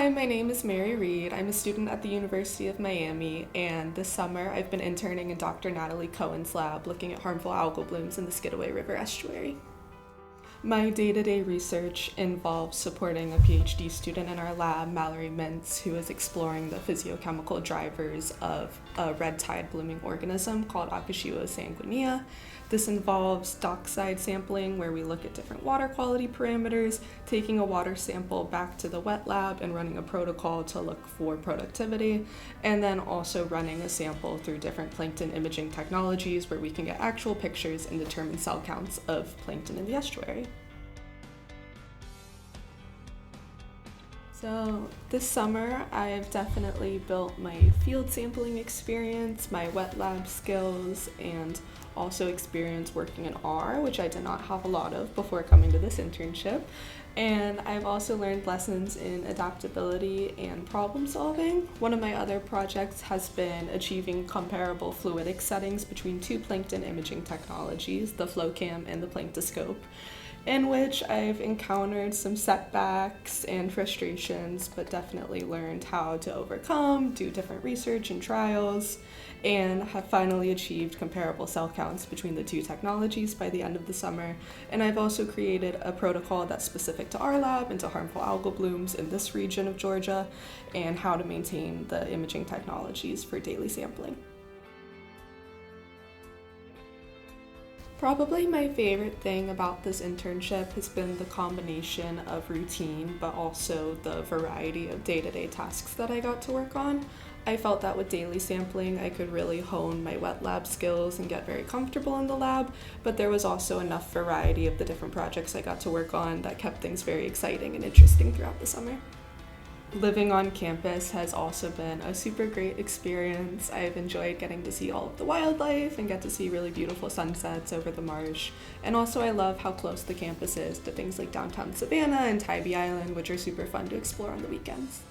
Hi, my name is Mary Reed. I'm a student at the University of Miami, and this summer I've been interning in Dr. Natalie Cohen's lab looking at harmful algal blooms in the Skidaway River estuary. My day-to-day research involves supporting a PhD student in our lab, Mallory Mintz, who is exploring the physiochemical drivers of a red tide blooming organism called Akashio sanguinea. This involves dockside sampling, where we look at different water quality parameters, taking a water sample back to the wet lab and running a protocol to look for productivity, and then also running a sample through different plankton imaging technologies where we can get actual pictures and determine cell counts of plankton in the estuary. So this summer, I've definitely built my field sampling experience, my wet lab skills, and also experience working in R, which I did not have a lot of before coming to this internship. And I've also learned lessons in adaptability and problem solving. One of my other projects has been achieving comparable fluidic settings between two plankton imaging technologies, the FlowCam and the Planktoscope, in which I've encountered some setbacks and frustrations, but definitely learned how to overcome, do different research and trials, and have finally achieved comparable cell counts between the two technologies by the end of the summer. And I've also created a protocol that's specific to our lab and to harmful algal blooms in this region of Georgia, and how to maintain the imaging technologies for daily sampling. Probably my favorite thing about this internship has been the combination of routine, but also the variety of day-to-day tasks that I got to work on. I felt that with daily sampling, I could really hone my wet lab skills and get very comfortable in the lab, but there was also enough variety of the different projects I got to work on that kept things very exciting and interesting throughout the summer. Living on campus has also been a super great experience. I've enjoyed getting to see all of the wildlife and get to see really beautiful sunsets over the marsh. And also I love how close the campus is to things like downtown Savannah and Tybee Island, which are super fun to explore on the weekends.